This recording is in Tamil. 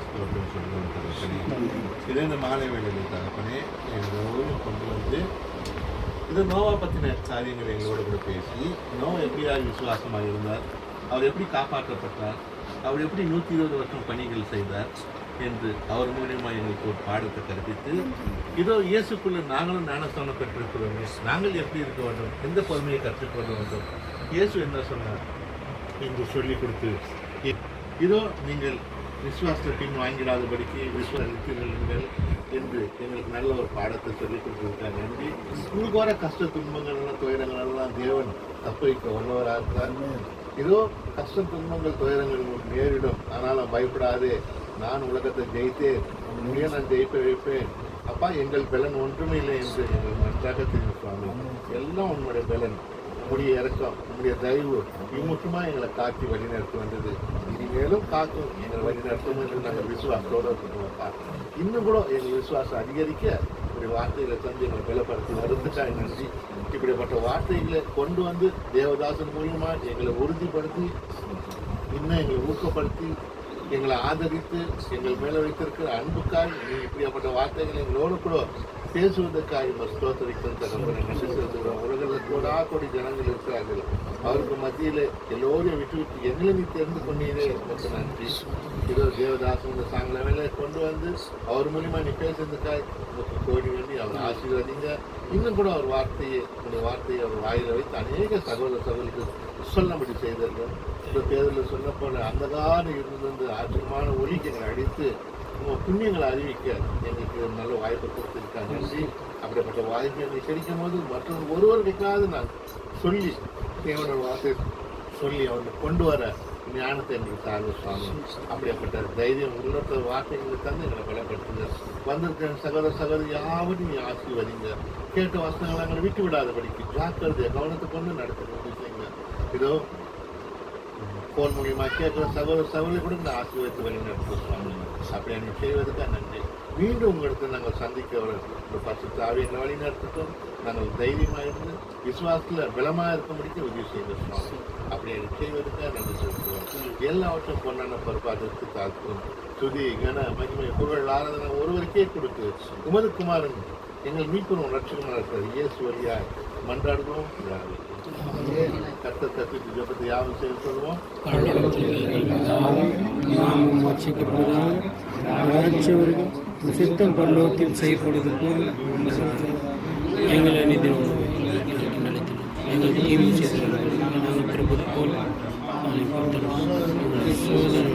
ஸ்தோத்திரம் சொல்லுவோம் தகப்பனே. இதே இந்த மாலை வேளையில் தகப்பனே எங்களோடு கொண்டு வந்து இது நோவா பற்றின காரியங்களை எங்களோட கூட பேசி, நோவா எப்படியா விசுவாசமாக இருந்தார், அவர் எப்படி காப்பாற்றப்பட்டார், அவர் எப்படி 120 வருஷம் பணிகள் செய்தார் என்று அவர் மூலியமாக எங்களுக்கு ஒரு பாடத்தை கற்பித்து, இதோ இயேசுக்குள்ள நாங்களும் ஞானஸ்தானம் பெற்றிருக்கிறோமே, நாங்கள் எப்படி இருக்க வேண்டும், எந்த பொறுமையை கற்றுக்கொள்ள வேண்டும், இயேசு என்ன சொன்னார் என்று சொல்லிக் கொடுத்து, இதோ நீங்கள் விசுவாசத்தை பின் வாங்கிடாதபடிக்கு விசுவாசித்தீர்கள் என்று எங்களுக்கு நல்ல ஒரு பாடத்தை சொல்லிக் கொடுத்துருக்காங்க. நன்றி. உங்களுக்கு வர கஷ்ட துன்பங்கள் துயரங்கள் எல்லாம் தேவன் தப்ப வைக்க வல்லவராக இருக்கிறார். இதோ கஷ்ட துன்பங்கள் துயரங்கள் உங்களுக்கு நேரிடும், ஆனாலும் பயப்படாதே, நான் உலகத்தை ஜெயித்தேன், முடிய நான் ஜெயிப்ப வைப்பேன், அப்பா எங்கள் பலன் ஒன்றுமே இல்லை என்று எங்கள் நன்றாக தெரியும் சுவாமி. எல்லாம் உங்களுடைய பலன், உங்களுடைய இறக்கம், உங்களுடைய தயவு இம்முற்றுமாக எங்களை காட்டி வழிநடத்தி வந்தது, இனிமேலும் காக்கும் எங்களை வழிநடத்தும் என்று நாங்கள் விசுவாசத்தோடு இருக்கணும்ப்பா. இன்னும் கூட எங்கள் விசுவாசம் அதிகரிக்க இப்படி வார்த்தைகளை தந்து எங்களை பலப்படுத்தி வருந்துட்டாங்க. நன்றி. இப்படிப்பட்ட வார்த்தைகளை கொண்டு வந்து தேவதாசன் மூலியமாக எங்களை உறுதிப்படுத்தி, இன்னும் எங்களை ஊக்கப்படுத்தி, எங்களை ஆதரித்து, எங்கள் மேலே வைத்திருக்கிற அன்புக்காய் நீ இப்படியாப்பட்ட வார்த்தைகளை எங்களோடு கூட பேசுவதற்காக ஸ்தோத்திரிக்கும் தகவலை நன்றி செலுத்துகிறோம். உலகில் கோடி ஜனங்கள் இருக்கிறார்கள், அவருக்கு மத்தியில் எல்லோரையும் விட்டு விட்டு எங்களை நீ தெரிந்து கொண்டீரே எனக்கு நன்றி. இதோ தேவதாசன் இந்த சாயங்கால கொண்டு வந்து அவர் மூலியமா நீ பேசுறதுக்காய் உங்களுக்கு கோடி வேண்டி அவர் ஆசீர்வதிங்க. இன்னும் கூட அவர் வார்த்தையை, உங்களுடைய வார்த்தையை அவர் வாயில வைத்து அநேக சகோதரர்களுக்கு சொல்லும்படி செய்தார்கள். இந்த தேர்தலில் சொன்ன போல அந்தகான இருந்து ஆச்சரியமான ஒலிக்கு எங்களை அடித்து உங்கள் புண்ணியங்களை அறிவிக்க எங்களுக்கு ஒரு நல்ல வாய்ப்பை கொடுத்துருக்காங்க. நன்றி. அப்படிப்பட்ட வாய்ப்பை எங்களுக்கு கிடைக்கும் போது மற்றொரு ஒருவருக்காவது நான் சொல்லி தேவனோட வார்த்தை சொல்லி அவர்களை கொண்டு வர ஞானத்தை எங்களுக்கு தாழ்வு சுவாமி. அப்படிப்பட்ட தைரியம் உள்ளத்த வார்த்தைகளை தந்து எங்களை பலப்படுத்துங்க. வந்திருக்கிற சகோதரி யாவரும் நீ ஆசீர்வதிங்க. கேட்ட வசனங்களை எங்களை விட்டு விடாதபடிக்கு ஜாக்கிரதையை கவனத்தை கொண்டு நடத்த செய்யுங்க. இதோ போன் மூலியமாக கேட்குற சகோதரி கூட இந்த ஆசீர்வதித்து வழி நடத்த சுவாமி. அப்படி எனக்கு செய்வதற்காக நன்றி. மீண்டும் உங்களுக்கு நாங்கள் சந்திக்க ஒரு பரிசுத்த ஆவியை வழி நடத்தட்டும். நாங்கள் தைரியமாக இருந்து விசுவாசத்தில் பலமாக இருக்க முடிக்க உதவி செய்ய சுவாமி. அப்படி எனக்கு செய்வதற்காக நன்றி செலுத்துவோம். எல்லாவற்றும் பொன்னான பொறுப்பாதற்கு தாழ்த்துவோம். துதி கன மகிமை புகழ் ஆராதனை ஒருவருக்கே கொடுத்து உமது குமாரன் எங்கள் மீட்பும் ரட்சகமாக இருக்கிறது இயேசு வழியாய் மன்றாடுவோம். கர்த்தர் தப்பித்து ஜெபத்தை யாவும் செய்து சொல்லுவோம். சித்தம் பரலோகத்தில் செய்யப்படுவது போல் எங்களை எங்கள் தீமை செய்து நாங்கள் திருப்பது போல் சோதனை